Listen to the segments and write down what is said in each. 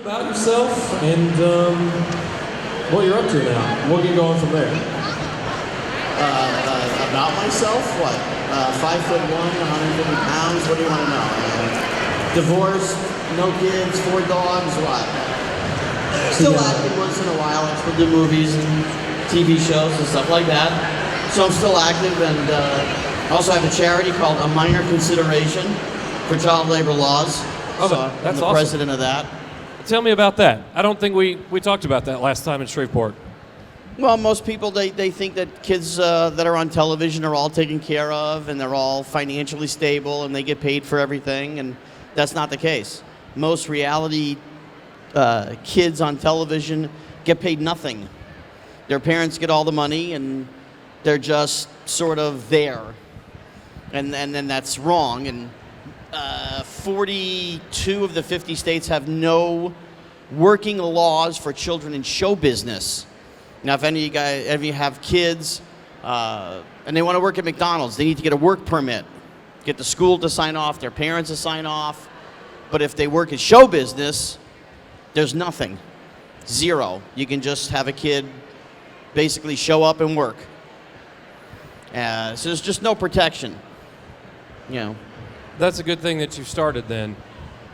About yourself and what you're up to now. We'll get going from there. About myself? What? 5'1", 150 pounds? What do you want to know? Divorced, no kids, 4 dogs, what? Still acting once in a while. I still do movies and TV shows and stuff like that. So I'm still active, and I also have a charity called A Minor Consideration for Child Labor Laws. Oh, so that's I'm the awesome. president of that. Tell me about that. I don't think we talked about that last time in Shreveport. Well, most people, they think that kids that are on television are all taken care of and they're all financially stable and they get paid for everything, and that's not the case. Most reality kids on television get paid nothing. Their parents get all the money and they're just sort of there. And that's wrong. And 42 of the 50 states have no working laws for children in show business. Now, if any of you have kids and they want to work at McDonald's, they need to get a work permit, get the school to sign off, their parents to sign off. But if they work in show business, there's nothing. Zero. You can just have a kid basically show up and work. So there's just no protection. You know. That's a good thing that you started then.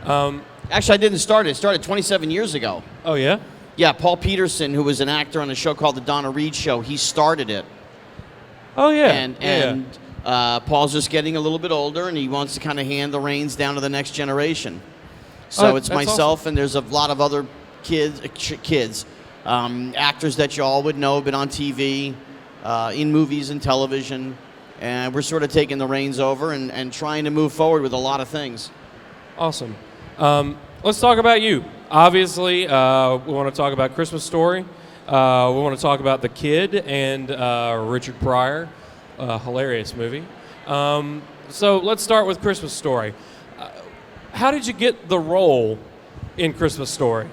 Actually, I didn't start it. It started 27 years ago. Oh, yeah? Yeah, Paul Peterson, who was an actor on a show called The Donna Reed Show, he started it. Oh, yeah. And Paul's just getting a little bit older, and he wants to kind of hand the reins down to the next generation. So it's myself, awesome. and there's a lot of other kids, actors that you all would know, been on TV, in movies and television. And we're sort of taking the reins over and trying to move forward with a lot of things. Awesome. Let's talk about you. Obviously, we want to talk about Christmas Story. We want to talk about The Kid and Richard Pryor. Hilarious movie. So let's start with Christmas Story. How did you get the role in Christmas Story?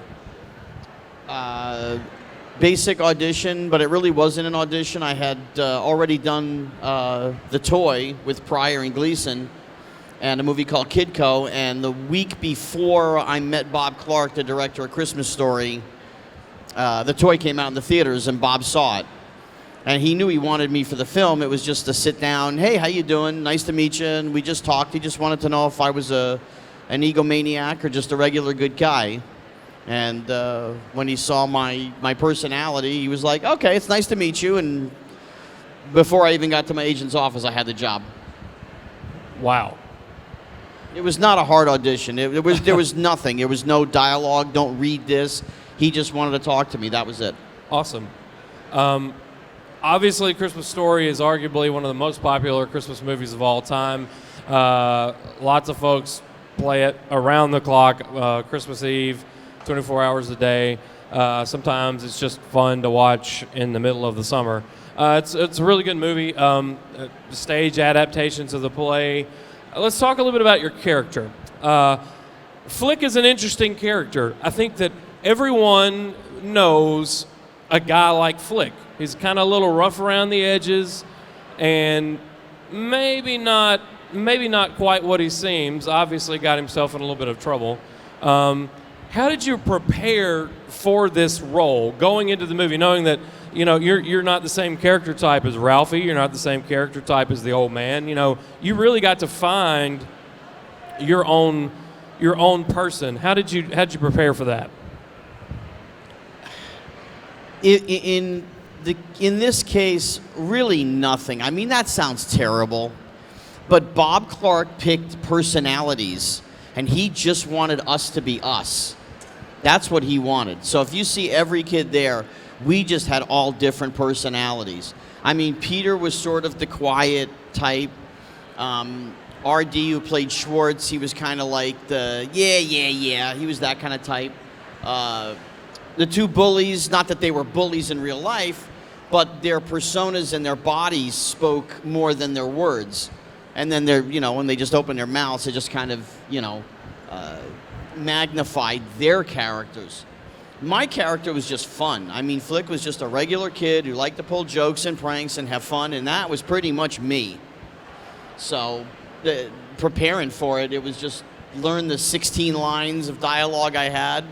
Basic audition, but it really wasn't an audition. I had already done The Toy with Pryor and Gleason and a movie called Kidco, and the week before I met Bob Clark, the director of Christmas Story, The Toy came out in the theaters and Bob saw it. And he knew he wanted me for the film. It was just to sit down, hey, how you doing? Nice to meet you. And we just talked. He just wanted to know if I was an egomaniac or just a regular good guy. And when he saw my personality, he was like, okay, it's nice to meet you. And before I even got to my agent's office, I had the job. Wow. It was not a hard audition. There was nothing. There was no dialogue. Don't read this. He just wanted to talk to me. That was it. Awesome. Obviously, Christmas Story is arguably one of the most popular Christmas movies of all time. Lots of folks play it around the clock, Christmas Eve, 24 hours a day. Sometimes it's just fun to watch in the middle of the summer. It's a really good movie. Stage adaptations of the play. Let's talk a little bit about your character. Flick is an interesting character. I think that everyone knows a guy like Flick. He's kind of a little rough around the edges and maybe not quite what he seems. Obviously got himself in a little bit of trouble. How did you prepare for this role going into the movie, knowing that you're not the same character type as Ralphie, you're not the same character type as the old man. You really got to find your own person. How did you prepare for that? In this case, really nothing. I mean, that sounds terrible, but Bob Clark picked personalities, and he just wanted us to be us. That's what he wanted. So if you see every kid there, we just had all different personalities. I mean, Peter was sort of the quiet type. R.D., who played Schwartz, he was kind of like the, yeah. He was that kind of type. The two bullies, not that they were bullies in real life, but their personas and their bodies spoke more than their words. And then when they just opened their mouths, it just kind of, magnified their characters. My character was just fun. I mean, Flick was just a regular kid who liked to pull jokes and pranks and have fun, and that was pretty much me. So, preparing for it, it was just learn the 16 lines of dialogue I had,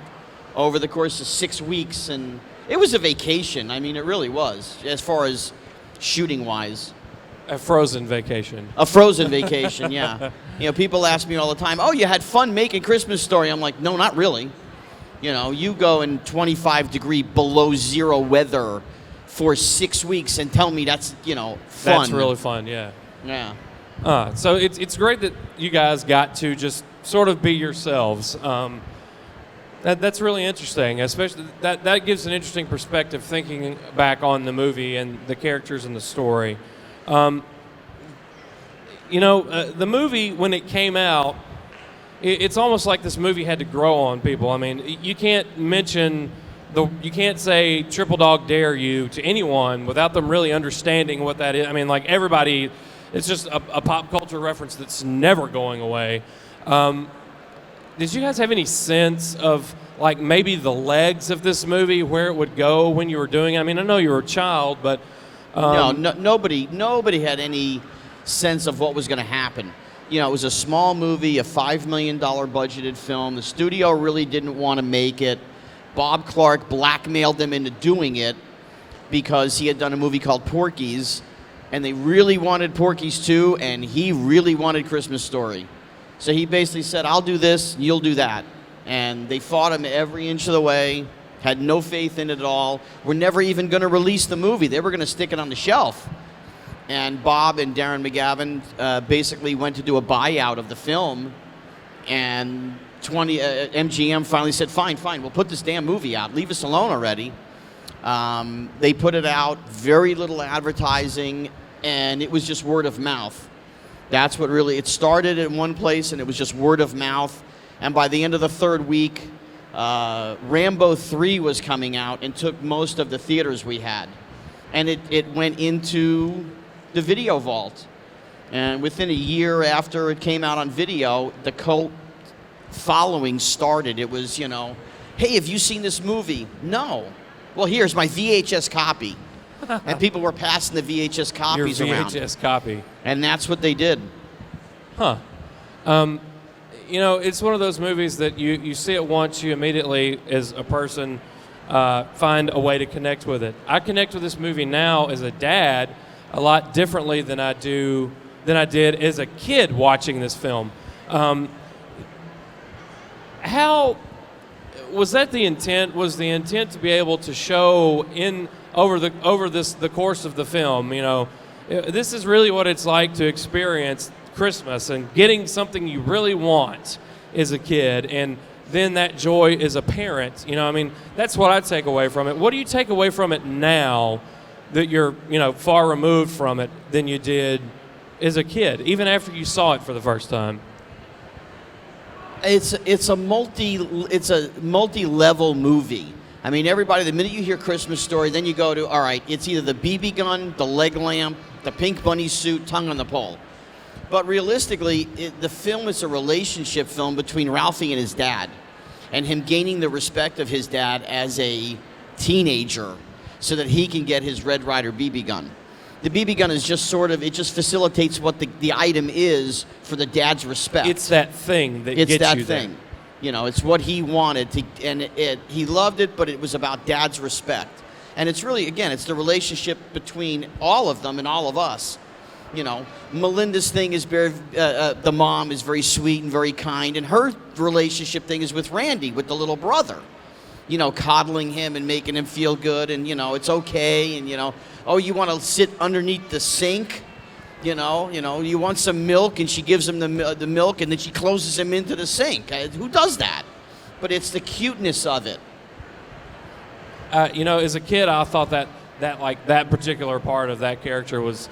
over the course of 6 weeks, and it was a vacation. I mean, it really was, as far as shooting-wise. A frozen vacation. A frozen vacation, yeah. You know, people ask me all the time, "Oh, you had fun making Christmas Story?" I'm like, "No, not really." You know, you go in 25-degree below zero weather for 6 weeks and tell me that's, you know, fun. That's really fun, yeah. Yeah. So it's great that you guys got to just sort of be yourselves. That's really interesting, especially that gives an interesting perspective thinking back on the movie and the characters in the story. The movie, when it came out, it's almost like this movie had to grow on people. I mean, you can't you can't say Triple Dog Dare You to anyone without them really understanding what that is. I mean, like everybody, it's just a pop culture reference that's never going away. Did you guys have any sense of like maybe the legs of this movie, where it would go when you were doing it? I mean, I know you were a child, but nobody had any sense of what was going to happen. You know, it was a small movie, a $5 million budgeted film. The studio really didn't want to make it. Bob Clark blackmailed them into doing it because he had done a movie called Porky's, and they really wanted Porky's 2, and he really wanted Christmas Story. So he basically said, "I'll do this, you'll do that." And they fought him every inch of the way, had no faith in it at all, were never even going to release the movie. They were going to stick it on the shelf. And Bob and Darren McGavin basically went to do a buyout of the film, and MGM finally said, fine, we'll put this damn movie out. Leave us alone already. They put it out, very little advertising, and it was just word of mouth. That's what really, it started in one place, and it was just word of mouth. And by the end of the third week, Rambo 3 was coming out and took most of the theaters we had. And it went into the video vault. And within a year after it came out on video, the cult following started. It was, you know, "Hey, have you seen this movie?" "No." "Well, here's my VHS copy." And people were passing the VHS copies Your around. VHS copy. And that's what they did. Huh. It's one of those movies that you see it once, you immediately, as a person, find a way to connect with it. I connect with this movie now as a dad a lot differently than I did as a kid watching this film. How was that the intent? Was the intent to be able to show over the course of the film? You know, this is really what it's like to experience Christmas and getting something you really want as a kid, and then that joy as a parent. You know, I mean, that's what I take away from it. What do you take away from it now that you're, far removed from it than you did as a kid, even after you saw it for the first time? It's a multi-level movie. I mean, everybody, the minute you hear Christmas Story, then you go to, all right, it's either the BB gun, the leg lamp, the pink bunny suit, tongue on the pole. But realistically, the film is a relationship film between Ralphie and his dad, and him gaining the respect of his dad as a teenager so that he can get his Red Ryder BB gun. The BB gun is just it just facilitates what the item is for the dad's respect. It's that thing that gets you there. It's that thing. You know, it's what he wanted to, and he loved it, but it was about dad's respect. And it's really, again, it's the relationship between all of them and all of us. You know, Melinda's thing is very, the mom is very sweet and very kind, and her relationship thing is with Randy, with the little brother. You know, coddling him and making him feel good, and, it's okay, and, oh, you want to sit underneath the sink? You want some milk, and she gives him the milk, and then she closes him into the sink. Who does that? But it's the cuteness of it. As a kid, I thought that that particular part of that character was,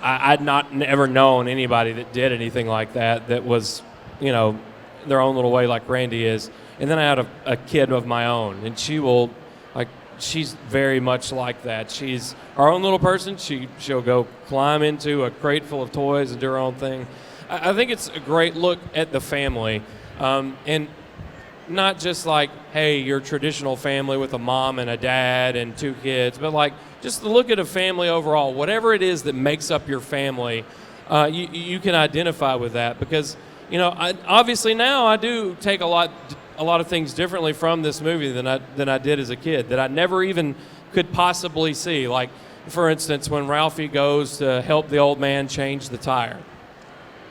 I'd never known anybody that did anything like that was, their own little way like Randy is. And then I had a kid of my own, and she's very much like that. She's our own little person. She'll go climb into a crate full of toys and do her own thing. I think it's a great look at the family, and not just like, hey, your traditional family with a mom and a dad and 2 kids, but like just the look at a family overall. Whatever it is that makes up your family, you can identify with that because, obviously now I do take a lot a lot of things differently from this movie than I did as a kid, that I never even could possibly see. Like, for instance, when Ralphie goes to help the old man change the tire.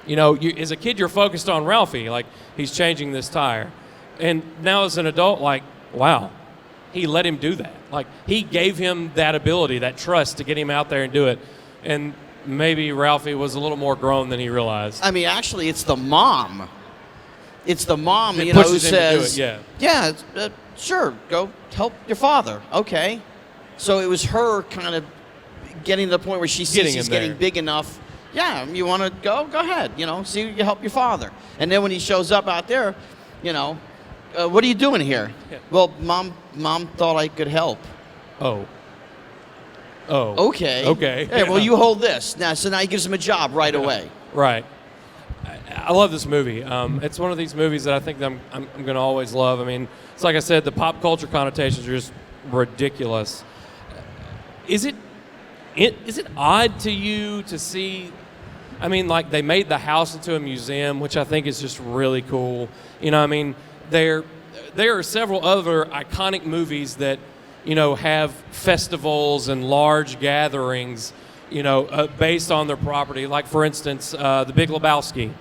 You know, as a kid, you're focused on Ralphie, like he's changing this tire. And now as an adult, like, wow, he let him do that. Like, he gave him that ability, that trust to get him out there and do it. And maybe Ralphie was a little more grown than he realized. I mean, actually, it's the mom. It's the mom, It you know, who pushes him to do says, it, yeah. sure, go help your father. Okay. So it was her kind of getting to the point where she sees he's getting big enough. Yeah, you want to go? Go ahead. You know, see you help your father. And then when he shows up out there, you know, what are you doing here? Yeah. Well, mom thought I could help. Oh. Okay. Okay. Hey, well, you hold this. So now he gives him a job right away. Right. I love this movie. It's one of these movies that I think that I'm going to always love. I mean, it's like I said, the pop culture connotations are just ridiculous. Is it odd to you to see? I mean, like, they made the house into a museum, which I think is just really cool. You know, I mean, there are several other iconic movies that, you know, have festivals and large gatherings, you know, based on their property. Like, for instance, The Big Lebowski,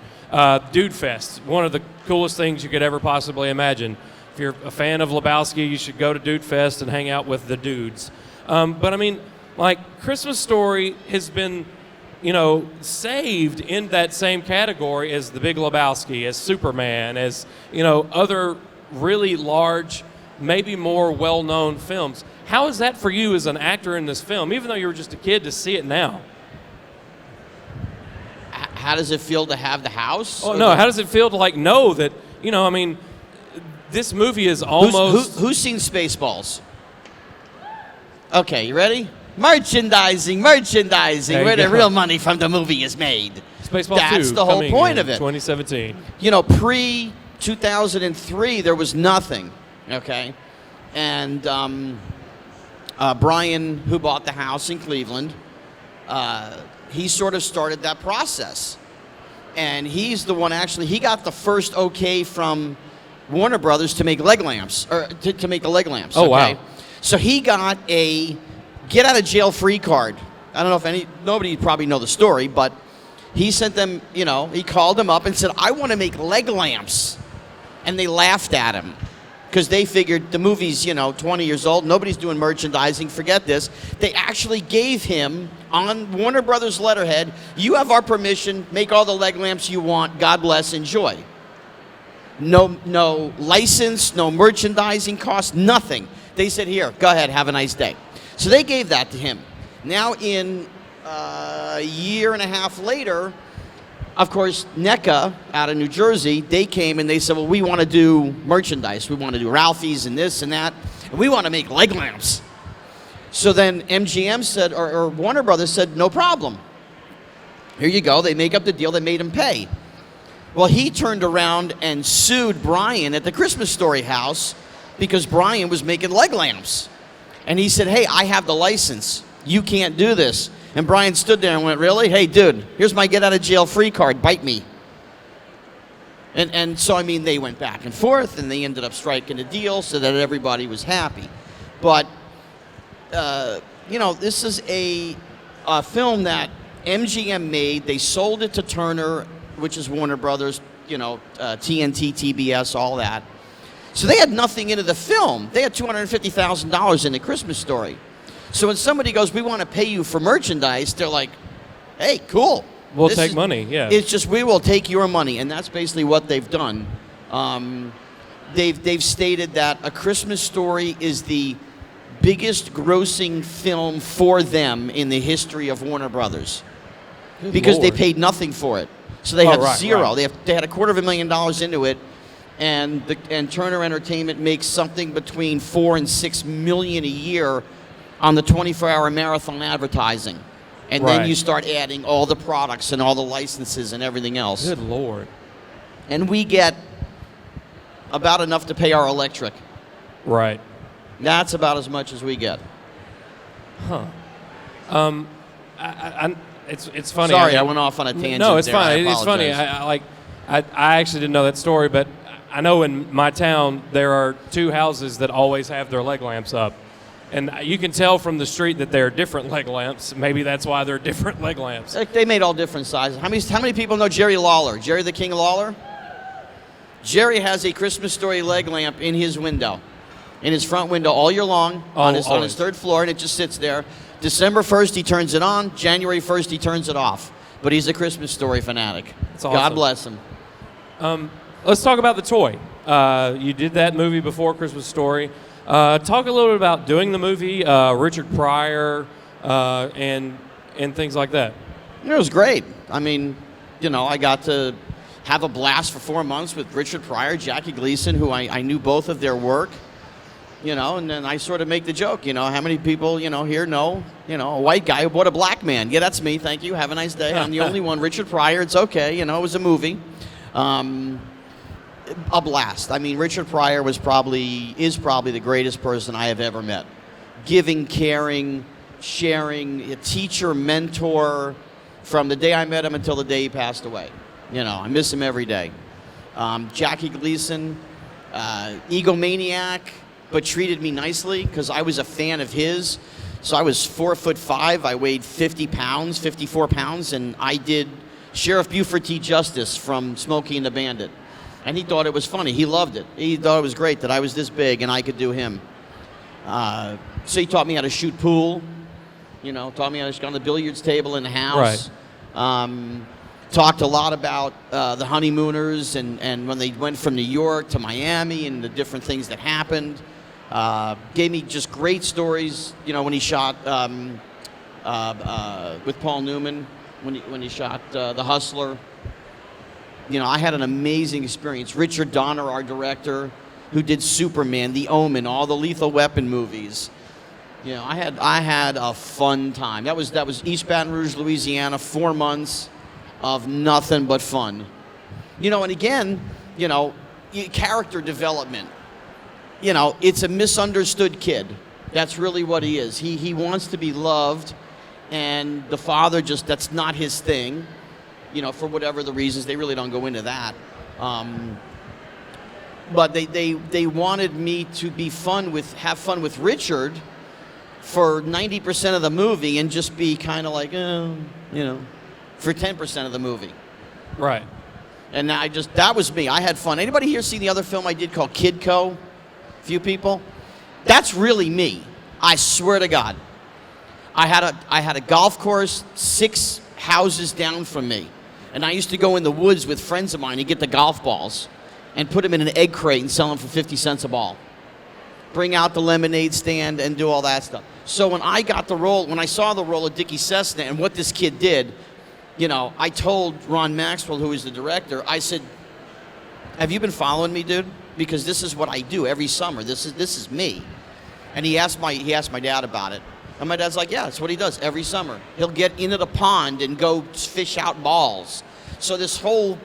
Dude Fest, one of the coolest things you could ever possibly imagine. If you're a fan of Lebowski, you should go to Dude Fest and hang out with the dudes. But I mean, like, Christmas Story has been, you know, saved in that same category as The Big Lebowski, as Superman, as, you know, other really large, maybe more well-known films. How is that for you as an actor in this film, even though you were just a kid, to see it now? How does it feel to have the house? Oh, no, how does it feel to, like, know that, you know, I mean, this movie is almost... Who's seen Spaceballs? Okay, you ready? Merchandising, where the real money from the movie is made. Spaceballs 2 That's the whole point of it. 2017. You know, pre-2003, there was nothing, okay? And Brian, who bought the house in Cleveland, he sort of started that process. And he's the one, actually, he got the first okay from Warner Brothers to make leg lamps, or to make the leg lamps. Oh, okay? wow. So he got a get out of jail free card. I don't know if nobody probably know the story, but he sent them, you know, he called them up and said, I want to make leg lamps. And they laughed at him because they figured the movie's, you know, 20 years old. Nobody's doing merchandising. Forget this. They actually gave him, on Warner Brothers letterhead, you have our permission. Make all the leg lamps you want. God bless. Enjoy. No license, no merchandising cost, nothing. They said, here, go ahead, have a nice day. So they gave that to him. Now in a year and a half later, of course, NECA out of New Jersey, they came and they said, well, we want to do merchandise. We want to do Ralphie's and this and that. And we want to make leg lamps. So then MGM said, or Warner Brothers said, no problem. Here you go. They make up the deal. They made him pay. Well, he turned around and sued Brian at the Christmas Story house because Brian was making leg lamps. And he said, hey, I have the license. You can't do this. And Brian stood there and went, really? Hey, dude, here's my get out of jail free card. Bite me. And so, I mean, they went back and forth, and they ended up striking a deal so that everybody was happy. But, you know, this is a film that MGM made. They sold it to Turner, which is Warner Brothers, you know, TNT, TBS, all that. So they had nothing into the film. They had $250,000 in the Christmas Story. So when somebody goes, we want to pay you for merchandise, they're like, hey, cool. We'll take money, yeah. It's just, we will take your money, and that's basically what they've done. They've stated that A Christmas Story is the biggest grossing film for them in the history of Warner Brothers. Good because Lord. they paid nothing for it. So they have zero. Right. They had $250,000 into it. And Turner Entertainment makes something between $4 and $6 million a year on the 24-hour marathon advertising, and then you start adding all the products and all the licenses and everything else. Good Lord! And we get about enough to pay our electric. Right. That's about as much as we get. Huh. It's funny. Sorry, I went off on a tangent. No, it's there. fine. It's funny. I actually didn't know that story, but I know in my town there are 2 houses that always have their leg lamps up. And you can tell from the street that they're different leg lamps. Maybe that's why they're different leg lamps. They made all different sizes. How many people know Jerry Lawler? Jerry the King Lawler? Jerry has a Christmas Story leg lamp in his window, in his front window all year long on his 3rd floor, and it just sits there. December 1st, he turns it on. January 1st, he turns it off. But he's a Christmas Story fanatic. That's awesome. God bless him. Let's talk about the toy. You did that movie before Christmas Story. Talk a little bit about doing the movie, Richard Pryor, and things like that. It was great. I mean, I got to have a blast for 4 months with Richard Pryor, Jackie Gleason, who I knew both of their work. And then I sort of make the joke, how many people, here know, a white guy who bought a black man. Yeah, that's me. Thank you. Have a nice day. I'm the only one. Richard Pryor, it's okay. It was a movie. A blast. I mean, Richard Pryor is probably the greatest person I have ever met. Giving, caring, sharing, a teacher, mentor, from the day I met him until the day he passed away. I miss him every day. Jackie Gleason, egomaniac, but treated me nicely because I was a fan of his. So I was 4'5". I weighed 50 pounds, 54 pounds, and I did Sheriff Buford T. Justice from Smokey and the Bandit. And he thought it was funny. He loved it. He thought it was great that I was this big and I could do him. So he taught me how to shoot pool. Taught me how to shoot on the billiards table in the house. Right. Talked a lot about the honeymooners and when they went from New York to Miami and the different things that happened. Gave me just great stories. When he shot with Paul Newman, when he shot The Hustler. I had an amazing experience. Richard Donner, our director, who did Superman, The Omen, all the Lethal Weapon movies. I had a fun time. That was East Baton Rouge, Louisiana, 4 months of nothing but fun. And again, character development. It's a misunderstood kid. That's really what he is. He wants to be loved, and the father that's not his thing. For whatever the reasons, they really don't go into that. But they wanted me to have fun with Richard for 90% of the movie and just be kind of like, for 10% of the movie. Right. And that was me. I had fun. Anybody here see the other film I did called Kidco? Few people? That's really me. I swear to God. I had a golf course 6 houses down from me. And I used to go in the woods with friends of mine and get the golf balls and put them in an egg crate and sell them for 50 cents a ball. Bring out the lemonade stand and do all that stuff. So when I saw the role of Dickie Cessna and what this kid did, I told Ron Maxwell, who is the director, I said, have you been following me, dude? Because this is what I do every summer. This is me. And he asked my dad about it. And my dad's like, yeah, that's what he does every summer. He'll get into the pond and go fish out balls. So this whole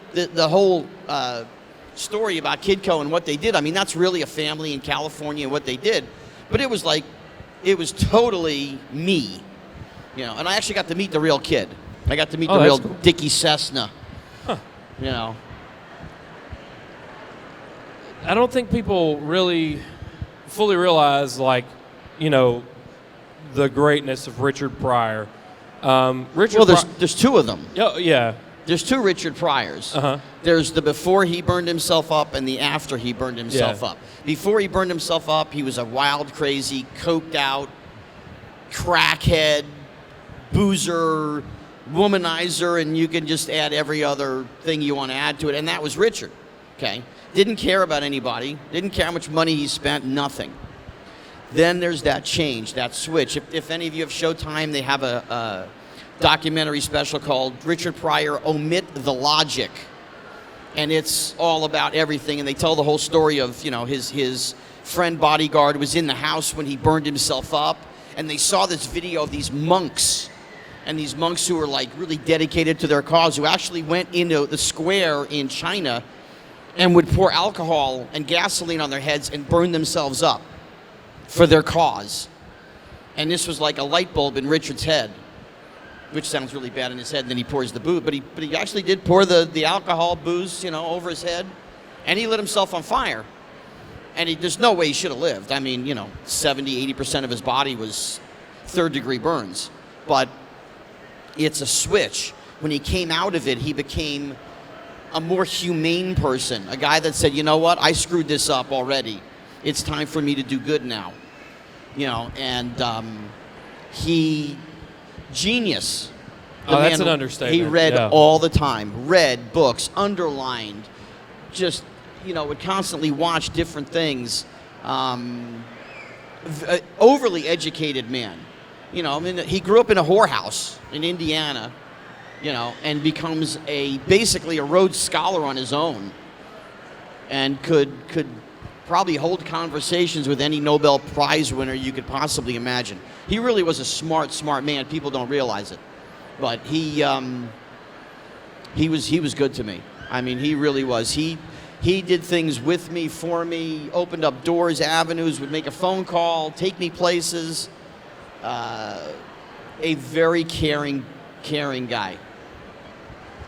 story about Kidco and what they did, I mean, that's really a family in California and what they did. But it was totally me. And I actually got to meet the real kid. I got to meet the real cool Dickie Cessna. Huh. I don't think people really fully realize, the greatness of Richard Pryor. There's 2 of them. Oh, yeah. There's 2 Richard Pryors. Uh-huh. There's the before he burned himself up and the after he burned himself up. Before he burned himself up, he was a wild, crazy, coked out, crackhead, boozer, womanizer, and you can just add every other thing you want to add to it. And that was Richard. Okay? Didn't care about anybody. Didn't care how much money he spent. Nothing. Then there's that change, that switch. If any of you have Showtime, they have a documentary special called Richard Pryor, Omit the Logic. And it's all about everything. And they tell the whole story of, his friend bodyguard was in the house when he burned himself up. And they saw this video of these monks. And these monks who were really dedicated to their cause, who actually went into the square in China and would pour alcohol and gasoline on their heads and burn themselves up for their cause. And this was like a light bulb in Richard's head, which sounds really bad in his head, and then he pours the booze. But he actually did pour the alcohol, booze, over his head. And he lit himself on fire. And there's no way he should have lived. I mean, 70, 80% of his body was third-degree burns. But it's a switch. When he came out of it, he became a more humane person, a guy that said, you know what, I screwed this up already. It's time for me to do good now. He, genius. That's an understatement. He read all the time, read books, underlined, just, would constantly watch different things. Overly educated man. He grew up in a whorehouse in Indiana, and becomes basically a Rhodes Scholar on his own, and could probably hold conversations with any Nobel Prize winner you could possibly imagine. He really was a smart man. People don't realize it, but he was good to me. I mean, he really was. He did things with me, for me, opened up doors, avenues, would make a phone call, take me places. A very caring guy.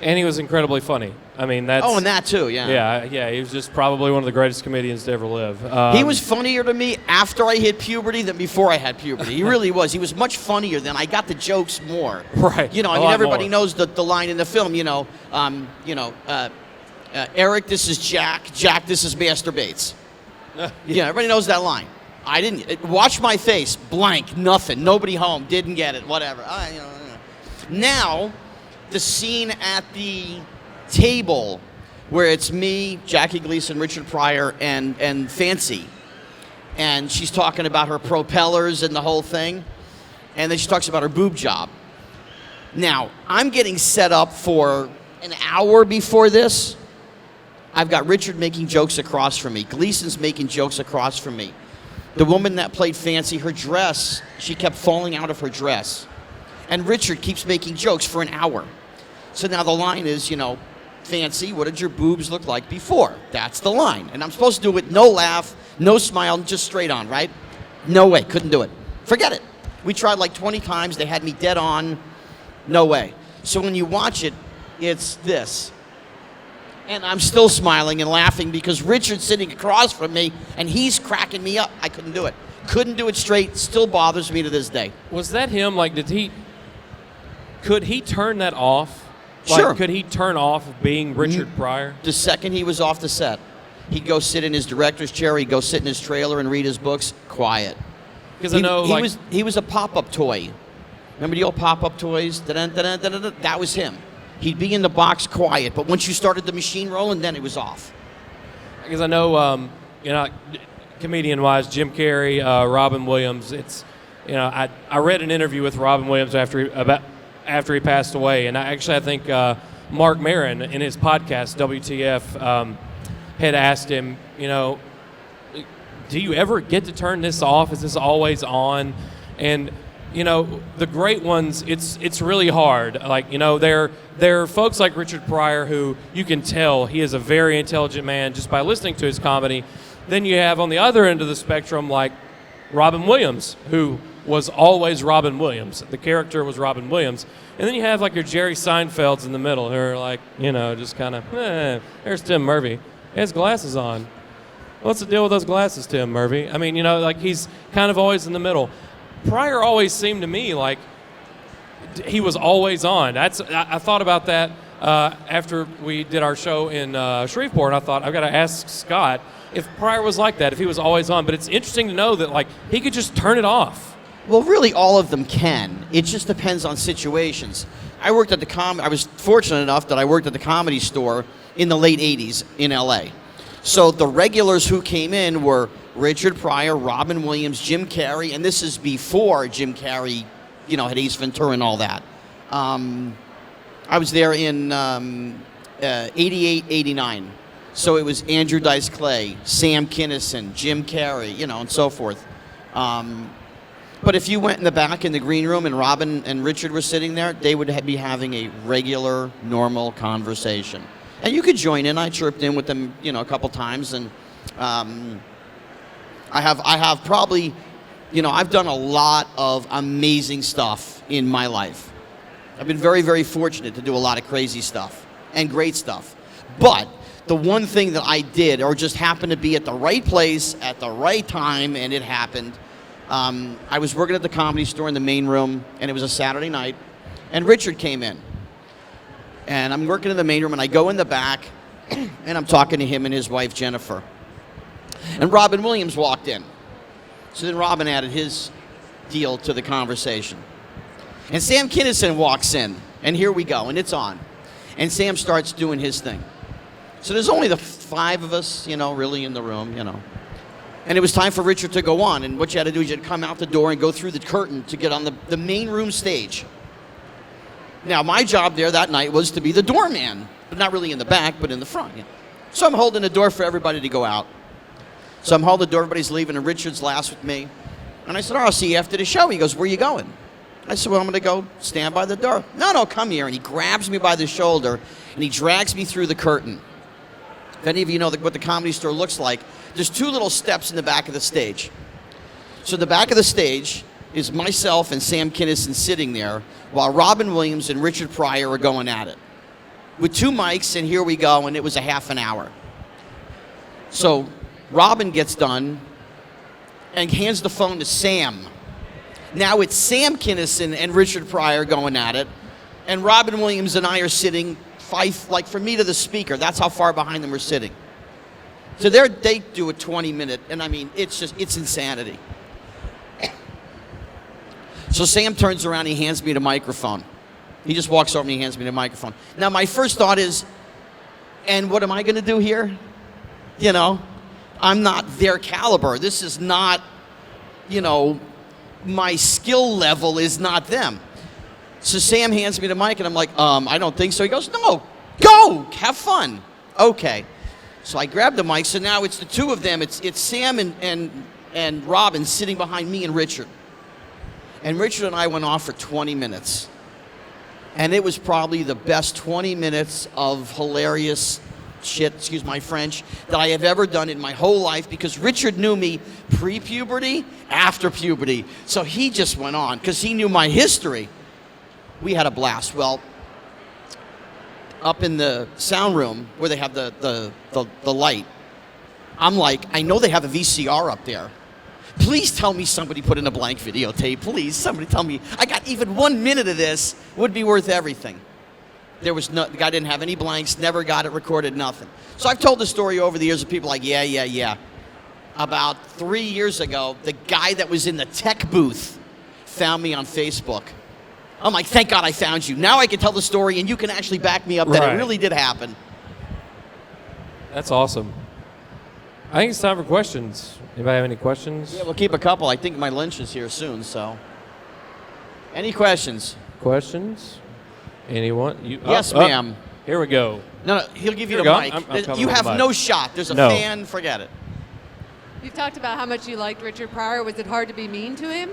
And he was incredibly funny. I mean, that's... Oh, and that too, yeah. Yeah, he was just probably one of the greatest comedians to ever live. He was funnier to me after I hit puberty than before I had puberty. He really was. He was much funnier than I got the jokes more. Right. Everybody knows the line in the film, Eric, this is Jack. Jack, this is Master Bates. Yeah, everybody knows that line. I didn't. Watch my face. Blank. Nothing. Nobody home. Didn't get it. Whatever. Now, the scene at the table where it's me, Jackie Gleason, Richard Pryor, and Fancy. And she's talking about her propellers and the whole thing. And then she talks about her boob job. Now, I'm getting set up for an hour before this. I've got Richard making jokes across from me. Gleason's making jokes across from me. The woman that played Fancy, her dress, she kept falling out of her dress. And Richard keeps making jokes for an hour. So now the line is, Fancy, what did your boobs look like before? That's the line. And I'm supposed to do it, no laugh, no smile, just straight on, right? No way, couldn't do it. Forget it. We tried like 20 times, they had me dead on, no way. So when you watch it, it's this. And I'm still smiling and laughing because Richard's sitting across from me and he's cracking me up. I couldn't do it. Couldn't do it straight. Still bothers me to this day. Was that him? Like, could he turn that off? Sure. Could he turn off being Richard Pryor? The second he was off the set, he'd go sit in his director's chair, he'd go sit in his trailer and read his books, quiet. Because I know, he was a pop-up toy. Remember the old pop-up toys? That was him. He'd be in the box quiet, but once you started the machine rolling, then it was off. Because I know, comedian-wise, Jim Carrey, Robin Williams. It's, I read an interview with Robin Williams after he passed away, and I think Mark Maron in his podcast WTF had asked him, do you ever get to turn this off? Is this always on? And the great ones, it's really hard. Like, there are folks like Richard Pryor who you can tell he is a very intelligent man just by listening to his comedy. Then you have on the other end of the spectrum like Robin Williams, who was always Robin Williams. The character was Robin Williams. And then you have like your Jerry Seinfelds in the middle who are like, just kind of, there's Tim Murphy. He has glasses on. What's the deal with those glasses, Tim Murphy? I mean, like he's kind of always in the middle. Pryor always seemed to me like he was always on. I thought about that after we did our show in Shreveport, and I thought, I've got to ask Scott if Pryor was like that, if he was always on. But it's interesting to know that like he could just turn it off. Well, really, all of them can. It just depends on situations. I was fortunate enough that I worked at the Comedy Store in the late 80s in L.A. So the regulars who came in were Richard Pryor, Robin Williams, Jim Carrey, and this is before Jim Carrey, had Ace Ventura and all that. I was there in 88, 89. So it was Andrew Dice Clay, Sam Kinison, Jim Carrey, and so forth. But if you went in the back in the green room and Robin and Richard were sitting there, they would be having a regular, normal conversation. And you could join in. I chirped in with them, a couple times, and I have probably, I've done a lot of amazing stuff in my life. I've been very, very fortunate to do a lot of crazy stuff and great stuff. But the one thing that I did, or just happened to be at the right place at the right time, and it happened. I was working at the Comedy Store in the main room, and it was a Saturday night, and Richard came in. And I'm working in the main room, and I go in the back, and I'm talking to him and his wife, Jennifer. And Robin Williams walked in. So then Robin added his deal to the conversation. And Sam Kinison walks in, and here we go, and it's on. And Sam starts doing his thing. So there's only the 5 of us, really in the room, And it was time for Richard to go on, and what you had to do is you had to come out the door and go through the curtain to get on the main room stage. Now, my job there that night was to be the doorman, but not really in the back, but in the front. So I'm holding the door for everybody to go out. So I'm holding the door, everybody's leaving, and Richard's last with me. And I said, I'll see you after the show. He goes, where are you going? I said, well, I'm going to go stand by the door. No, come here. And he grabs me by the shoulder, and he drags me through the curtain. If any of you know what the Comedy Store looks like, there's 2 little steps in the back of the stage. So the back of the stage is myself and Sam Kinison sitting there while Robin Williams and Richard Pryor are going at it. With 2 mics, and here we go, and it was a half an hour. So Robin gets done and hands the phone to Sam. Now it's Sam Kinison and Richard Pryor going at it, and Robin Williams and I are sitting from me to the speaker. That's how far behind them we're sitting. So they do a 20-minute, and I mean, it's insanity. So Sam turns around, he hands me the microphone. He just walks over and he hands me the microphone. Now my first thought is, and what am I going to do here? I'm not their caliber. This is not, my skill level is not them. So Sam hands me the mic, and I'm like, I don't think so. He goes, no, go, have fun. Okay. So I grab the mic. So now it's the 2 of them. It's Sam and Robin sitting behind me and Richard. And Richard and I went off for 20 minutes. And it was probably the best 20 minutes of hilarious shit, excuse my French, that I have ever done in my whole life, because Richard knew me pre-puberty, after puberty. So he just went on because he knew my history. We had a blast. Well, up in the sound room where they have the light, I'm like, I know they have a VCR up there. Please tell me somebody put in a blank videotape. Please, somebody tell me. I got even 1 minute of this, would be worth everything. The guy didn't have any blanks, never got it recorded, nothing. So I've told the story over the years of people like, yeah. About 3 years ago, the guy that was in the tech booth found me on Facebook. I'm like, thank God I found you. Now I can tell the story, and you can actually back me up that it really did happen. That's awesome. I think it's time for questions. Anybody have any questions? Yeah, we'll keep a couple. I think my lunch is here soon, so. Any questions? Questions? Anyone? Yes, ma'am. Here we go. No, he'll give you the go. mic. I'm You have the mic. no shot. There's a fan, forget it. You've talked about how much you liked Richard Pryor. Was it hard to be mean to him?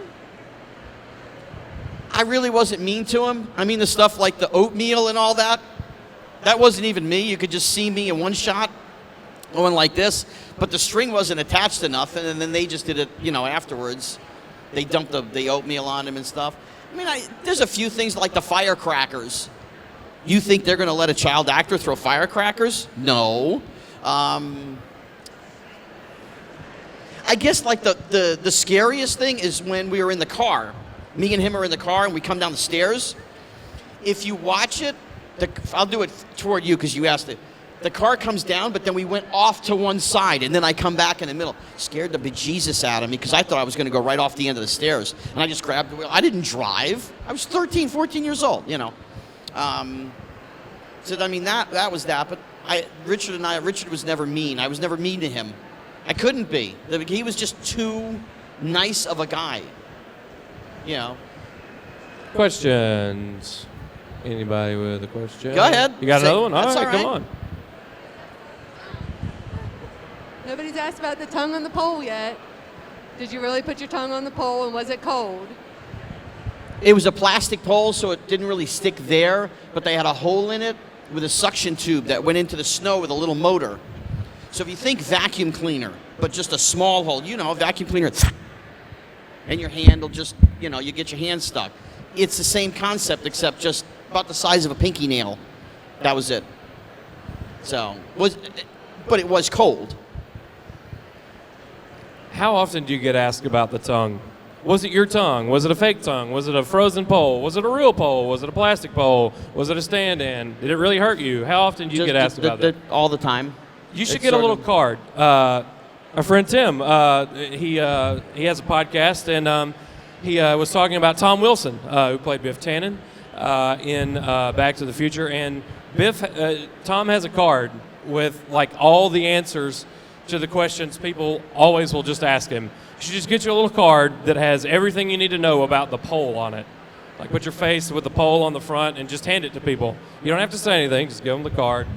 I really wasn't mean to him. I mean, the stuff like the oatmeal and all that, that wasn't even me. You could just see me in one shot going like this, but the string wasn't attached to nothing, and then they just did it, afterwards. They dumped the oatmeal on him and stuff. I mean, there's a few things like the firecrackers. You think they're going to let a child actor throw firecrackers? No. I guess like the scariest thing is when we were in the car. Me and him are in the car, and we come down the stairs. If you watch it, I'll do it toward you because you asked it. The car comes down, but then we went off to one side, and then I come back in the middle. Scared the bejesus out of me because I thought I was going to go right off the end of the stairs. And I just grabbed the wheel. I didn't drive. I was 13, 14 years old, So, I mean, that was that. But Richard was never mean. I was never mean to him. I couldn't be. He was just too nice of a guy. Questions? Anybody with a question? Go ahead. You got another one? That's all right, all right. come on. Nobody's asked about the tongue on the pole yet. Did you really put your tongue on the pole, and was it cold? It was a plastic pole, so it didn't really stick there, but they had a hole in it with a suction tube that went into the snow with a little motor. So if you think vacuum cleaner, but just a small hole, vacuum cleaner, and your hand will just, you get your hand stuck. It's the same concept, except just about the size of a pinky nail. That was it. But it was cold. How often do you get asked about the tongue? Was it your tongue? Was it a fake tongue? Was it a frozen pole? Was it a real pole? Was it a plastic pole? Was it a stand-in? Did it really hurt you? How often do you get asked about that? All the time. You should get a little card. Our friend Tim, he has a podcast, and he was talking about Tom Wilson, who played Biff Tannen in Back to the Future, and Tom has a card with like all the answers to the questions people always will just ask him. You should just get you a little card that has everything you need to know about the pole on it. Like put your face with the pole on the front and just hand it to people. You don't have to say anything. Just give them the card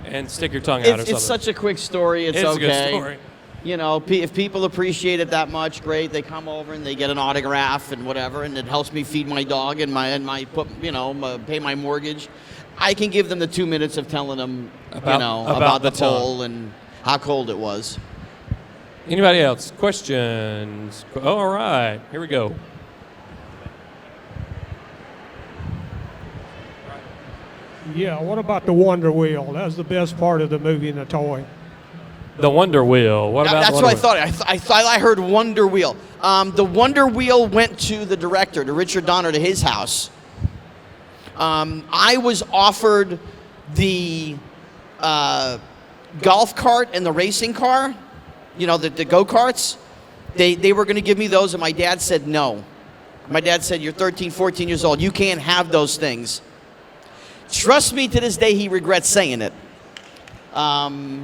and stick your tongue out or something. It's such a quick story. It's okay. A good story. You know, if people appreciate it that much, great. They come over and they get an autograph and whatever, and it helps me feed my dog and pay my mortgage. I can give them the 2 minutes of telling them, about the pole and how cold it was. Anybody else? Questions? Oh, all right. Here we go. Yeah, what about the Wonder Wheel? That was the best part of the movie and the toy. The Wonder Wheel. What about That's the what Wonder I thought. I thought I heard Wonder Wheel. The Wonder Wheel went to the director, to Richard Donner, to his house. I was offered the golf cart and the racing car, the go-karts. They were going to give me those, and my dad said no. My dad said, you're 13, 14 years old. You can't have those things. Trust me, to this day, he regrets saying it. I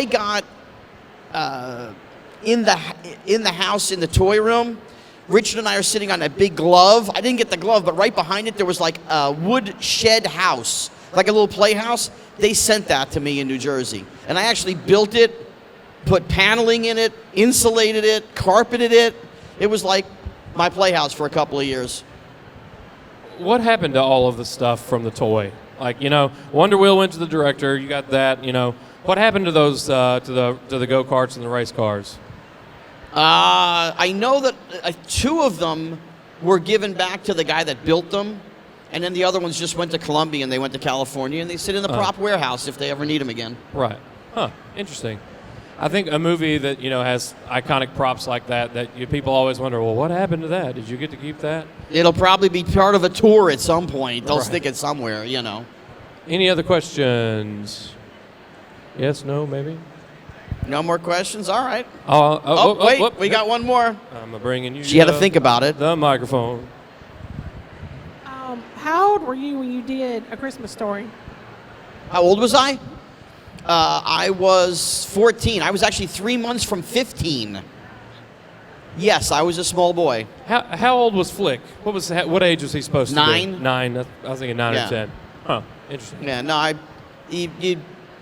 got in the house, in the toy room, Richard and I are sitting on a big glove. I didn't get the glove, but right behind it, there was like a wood shed house, like a little playhouse. They sent that to me in New Jersey. And I actually built it, put paneling in it, insulated it, carpeted it. It was like my playhouse for a couple of years. What happened to all of the stuff from the toy? Like, Wonder Wheel went to the director. You got that, What happened to those, to the go-karts and the race cars? I know that 2 of them were given back to the guy that built them, and then the other ones just went to Columbia and they went to California, and they sit in the prop warehouse if they ever need them again. Right. Huh. Interesting. I think a movie that, has iconic props like that people always wonder, well, what happened to that? Did you get to keep that? It'll probably be part of a tour at some point. They'll stick it somewhere, Any other questions? Yes, no, maybe? No more questions? All right. Wait, we got one more. I'm bringing you. She had to think about it. The microphone. How old were you when you did A Christmas Story? How old was I? I was 14. I was actually 3 months from 15. Yes, I was a small boy. How old was Flick? What age was he supposed to be? 9. 9. I was thinking 9 or 10. Huh. Interesting. Yeah. No,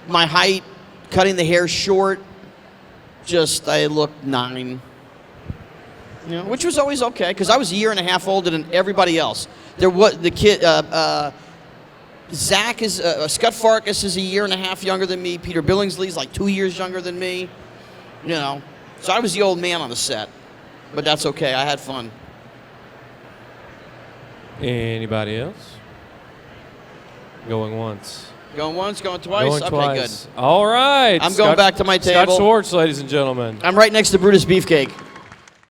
my height, cutting the hair short. I looked 9. Which was always okay because I was a year and a half older than everybody else. There was the kid. Zach is Scott Farkas is a year and a half younger than me. Peter Billingsley's like 2 years younger than me. So I was the old man on the set, but that's okay. I had fun. Anybody else? Going once. Going once, going twice. Going okay, twice. good. All right. I'm going back to my table. Scott Schwartz, ladies and gentlemen. I'm right next to Brutus Beefcake.